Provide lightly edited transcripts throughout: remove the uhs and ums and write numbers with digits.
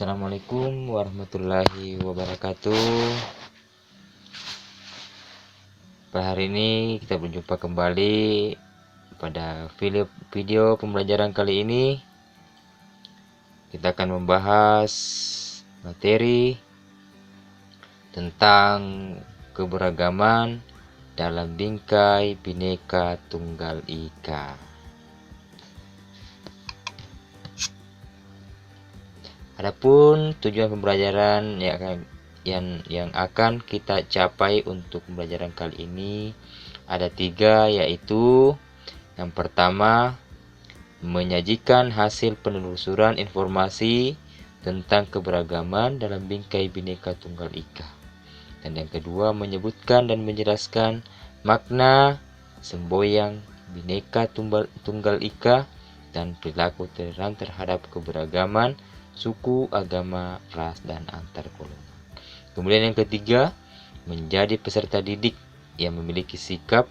Assalamualaikum warahmatullahi wabarakatuh. Pada hari ini kita berjumpa kembali pada video pembelajaran kali ini. Kita akan membahas materi tentang keberagaman dalam bingkai Bhinneka Tunggal Ika. Adapun tujuan pembelajaran yang akan kita capai untuk pembelajaran kali ini ada 3, yaitu yang pertama, menyajikan hasil penelusuran informasi tentang keberagaman dalam bingkai Bhinneka Tunggal Ika. Dan yang kedua, menyebutkan dan menjelaskan makna semboyan Bhinneka Tunggal Ika dan perilaku toleran terhadap keberagaman suku, agama, ras, dan antar golongan. Kemudian yang ketiga, menjadi peserta didik yang memiliki sikap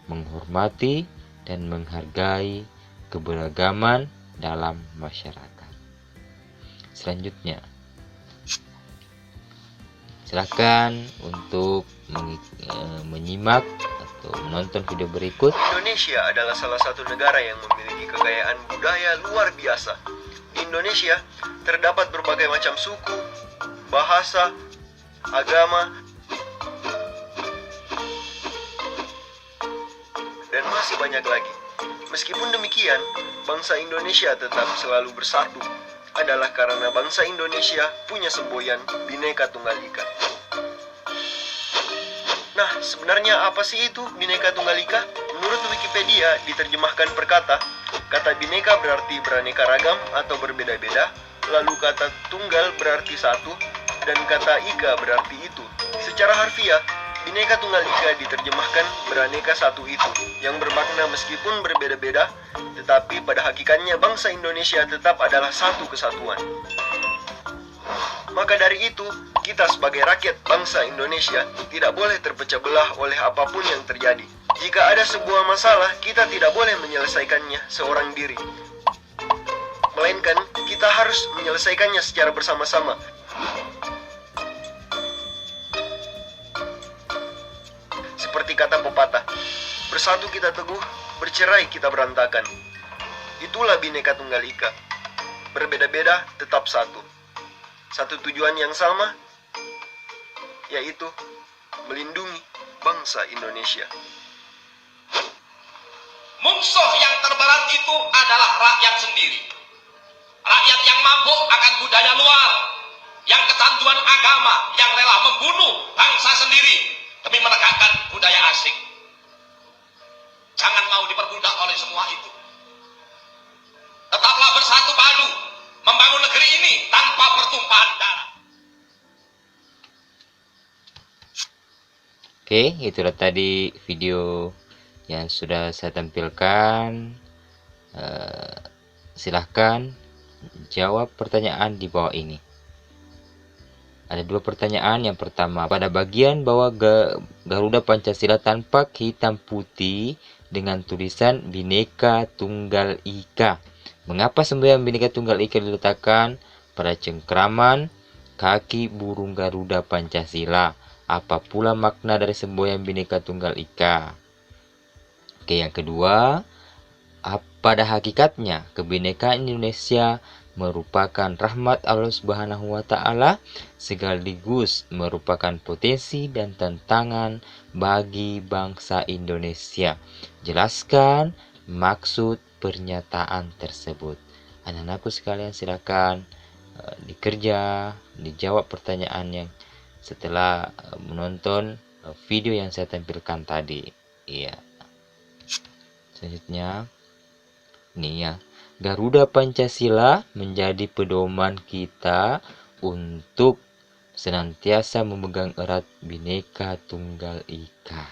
menghormati dan menghargai keberagaman dalam masyarakat. Selanjutnya, silakan untuk menyimak atau menonton video berikut. Indonesia adalah salah satu negara yang memiliki kekayaan budaya luar biasa. Di Indonesia terdapat berbagai macam suku, bahasa, agama, dan masih banyak lagi. Meskipun demikian, bangsa Indonesia tetap selalu bersatu adalah karena bangsa Indonesia punya semboyan Bhinneka Tunggal Ika. Nah, sebenarnya apa sih itu Bhinneka Tunggal Ika? Menurut Wikipedia, diterjemahkan per kata Bhinneka berarti beraneka ragam atau berbeda-beda, lalu kata tunggal berarti satu, dan kata ika berarti itu. Secara harfiah, Bhinneka Tunggal Ika diterjemahkan beraneka satu itu, yang bermakna meskipun berbeda-beda, tetapi pada hakikatnya bangsa Indonesia tetap adalah satu kesatuan. Maka dari itu, kita sebagai rakyat bangsa Indonesia tidak boleh terpecah belah oleh apapun yang terjadi. Jika ada sebuah masalah, kita tidak boleh menyelesaikannya seorang diri, melainkan kita harus menyelesaikannya secara bersama-sama. Seperti kata pepatah, bersatu kita teguh, bercerai kita berantakan. Itulah Bhinneka Tunggal Ika. Berbeda-beda tetap satu. Satu tujuan yang sama, yaitu melindungi bangsa Indonesia. Musuh yang terberat itu adalah rakyat sendiri. Rakyat yang mabuk akan budaya luar, yang kecanduan agama, yang rela membunuh bangsa sendiri demi menegakkan budaya asing. Jangan mau diperbudak oleh semua itu. Tetaplah bersatu padu membangun negeri ini tanpa pertumpahan darah. Oke, itulah tadi video yang sudah saya tampilkan. Silahkan jawab pertanyaan di bawah ini. Ada 2 pertanyaan. Yang pertama, pada bagian bawah Garuda Pancasila tampak hitam putih dengan tulisan Bhinneka Tunggal Ika. Mengapa semboyan Bhinneka Tunggal Ika diletakkan pada cengkraman kaki burung Garuda Pancasila? Apa pula makna dari semboyan Bhinneka Tunggal Ika? Oke, yang kedua, pada hakikatnya kebinekaan Indonesia merupakan rahmat Allah Subhanahu wa Ta'ala sekaligus merupakan potensi dan tantangan bagi bangsa Indonesia. Jelaskan maksud pernyataan tersebut. Anak-anakku sekalian, silakan dikerja, dijawab pertanyaan yang setelah menonton video yang saya tampilkan tadi. Iya. Selanjutnya, ini ya, Garuda Pancasila menjadi pedoman kita untuk senantiasa memegang erat Bhinneka Tunggal Ika,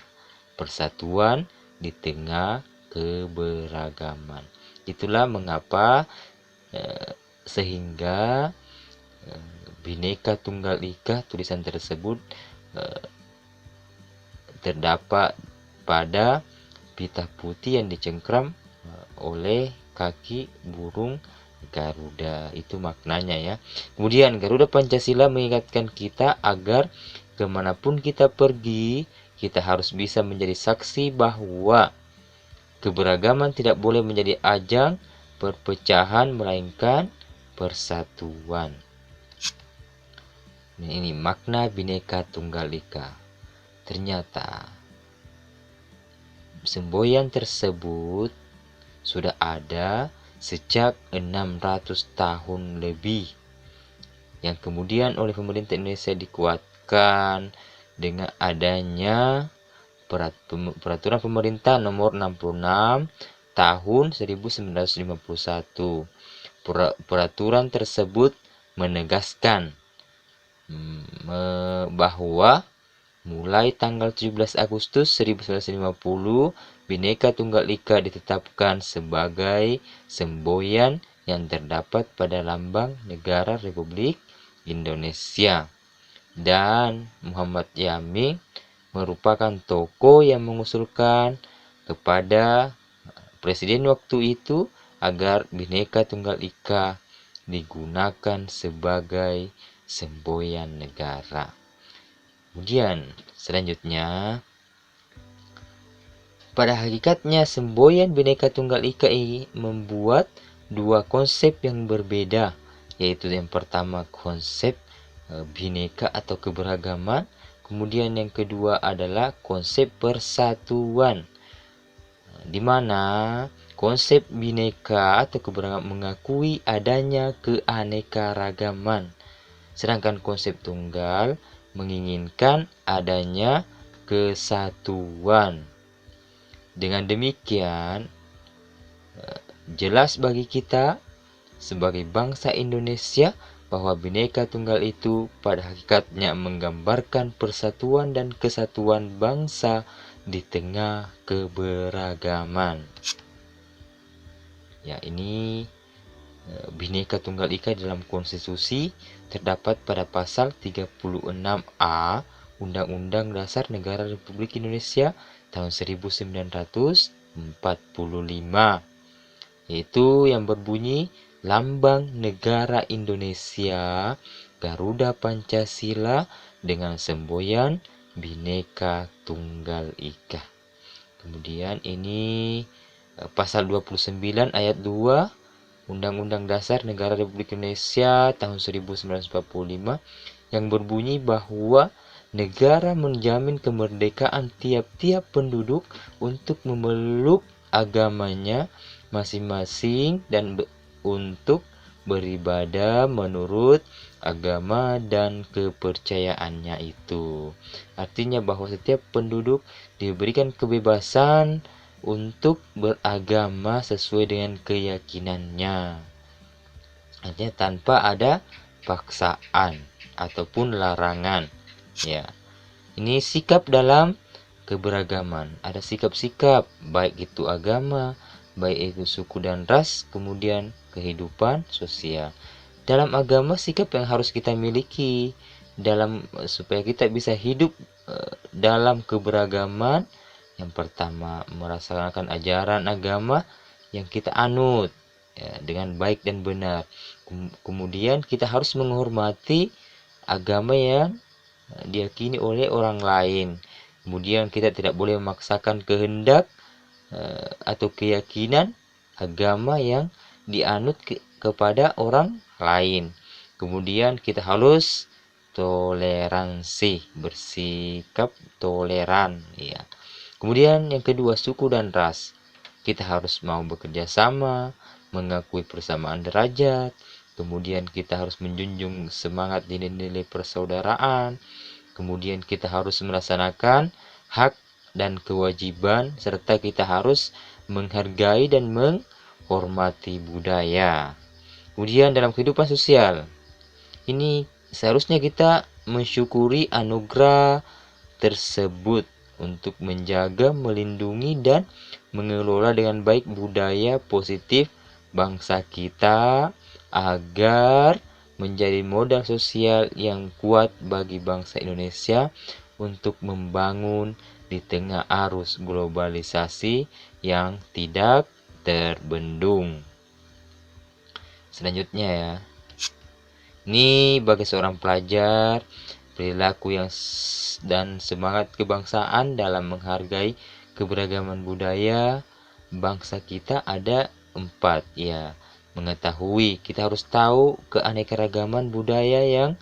persatuan di tengah keberagaman. Itulah mengapa sehingga Bhinneka Tunggal Ika, tulisan tersebut terdapat pada pita putih yang dicengkram oleh kaki burung Garuda. Itu maknanya ya. Kemudian Garuda Pancasila mengingatkan kita agar kemanapun kita pergi, kita harus bisa menjadi saksi bahwa keberagaman tidak boleh menjadi ajang perpecahan, melainkan persatuan. Ini makna Bhinneka Tunggal Ika. Ternyata semboyan tersebut sudah ada sejak 600 tahun lebih, yang kemudian oleh pemerintah Indonesia dikuatkan dengan adanya peraturan pemerintah nomor 66 tahun 1951. Peraturan tersebut menegaskan bahwa mulai tanggal 17 Agustus 1950, Bhinneka Tunggal Ika ditetapkan sebagai semboyan yang terdapat pada lambang negara Republik Indonesia. Dan Muhammad Yamin merupakan tokoh yang mengusulkan kepada presiden waktu itu agar Bhinneka Tunggal Ika digunakan sebagai semboyan negara. Kemudian selanjutnya, pada hakikatnya semboyan Bhinneka Tunggal Ika ini membuat dua konsep yang berbeda, yaitu yang pertama konsep Bhinneka atau keberagaman, kemudian yang kedua adalah konsep persatuan, di mana konsep Bhinneka atau keberagaman mengakui adanya keanekaragaman, sedangkan konsep tunggal menginginkan adanya kesatuan. Dengan demikian, jelas bagi kita sebagai bangsa Indonesia bahwa Bhinneka Tunggal itu pada hakikatnya menggambarkan persatuan dan kesatuan bangsa di tengah keberagaman. Ya, ini Bhinneka Tunggal Ika dalam konstitusi terdapat pada pasal 36A Undang-Undang Dasar Negara Republik Indonesia tahun 1945, yaitu yang berbunyi lambang negara Indonesia Garuda Pancasila dengan semboyan Bhinneka Tunggal Ika. Kemudian ini pasal 29 ayat 2 Undang-Undang Dasar Negara Republik Indonesia tahun 1945 yang berbunyi bahwa negara menjamin kemerdekaan tiap-tiap penduduk untuk memeluk agamanya masing-masing dan untuk beribadah menurut agama dan kepercayaannya itu. Artinya bahwa setiap penduduk diberikan kebebasan untuk beragama sesuai dengan keyakinannya. Artinya tanpa ada paksaan ataupun larangan. Ya. Ini sikap dalam keberagaman. Ada sikap-sikap baik itu agama, baik itu suku dan ras, kemudian kehidupan sosial. Dalam agama sikap yang harus kita miliki supaya kita bisa hidup dalam keberagaman. Yang pertama, merasakan ajaran agama yang kita anut ya, dengan baik dan benar. Kemudian kita harus menghormati agama yang diyakini oleh orang lain. Kemudian kita tidak boleh memaksakan kehendak atau keyakinan agama yang dianut kepada orang lain. Kemudian kita harus toleransi, bersikap toleran ya. Kemudian yang kedua, suku dan ras. Kita harus mau bekerja sama, mengakui persamaan derajat. Kemudian kita harus menjunjung semangat nilai-nilai persaudaraan. Kemudian kita harus melaksanakan hak dan kewajiban, serta kita harus menghargai dan menghormati budaya. Kemudian dalam kehidupan sosial, ini seharusnya kita mensyukuri anugerah tersebut untuk menjaga, melindungi, dan mengelola dengan baik budaya positif bangsa kita agar menjadi modal sosial yang kuat bagi bangsa Indonesia untuk membangun di tengah arus globalisasi yang tidak terbendung. selanjutnya ya. Ini bagi seorang pelajar, perilaku dan semangat kebangsaan dalam menghargai keberagaman budaya bangsa kita ada 4 ya. Mengetahui, kita harus tahu keanekaragaman budaya yang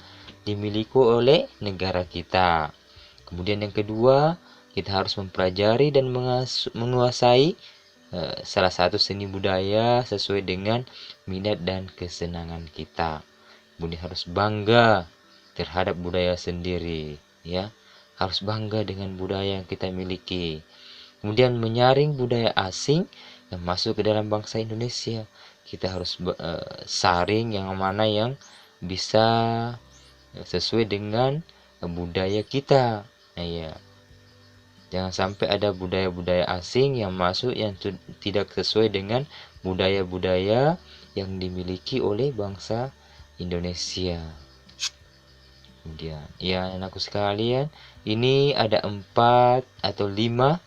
dimiliki oleh negara kita. Kemudian yang kedua, kita harus mempelajari dan menguasai salah satu seni budaya sesuai dengan minat dan kesenangan kita. Kemudian harus bangga terhadap budaya sendiri ya, harus bangga dengan budaya yang kita miliki. Kemudian menyaring budaya asing yang masuk ke dalam bangsa Indonesia, kita harus saring yang mana yang bisa sesuai dengan budaya kita. Nah, ya, jangan sampai ada budaya-budaya asing yang masuk yang tidak sesuai dengan budaya-budaya yang dimiliki oleh bangsa Indonesia. Kemudian ya anakku sekalian, ini ada 4 atau 5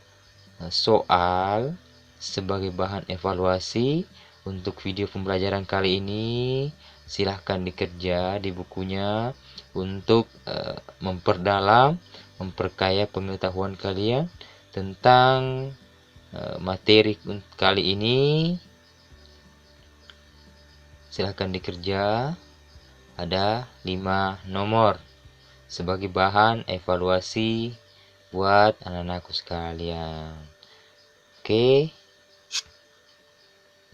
soal sebagai bahan evaluasi untuk video pembelajaran kali ini. Silahkan dikerja di bukunya untuk memperdalam, memperkaya pengetahuan kalian tentang materi kali ini. Silahkan dikerja. Ada 5 nomor sebagai bahan evaluasi buat anak-anakku sekalian. Oke,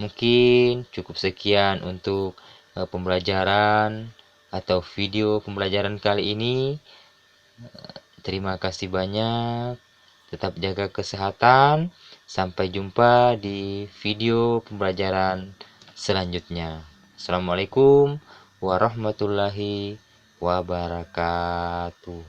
mungkin cukup sekian untuk pembelajaran atau video pembelajaran kali ini. Terima kasih banyak. Tetap jaga kesehatan. Sampai jumpa di video pembelajaran selanjutnya. Assalamualaikum warahmatullahi wabarakatuh.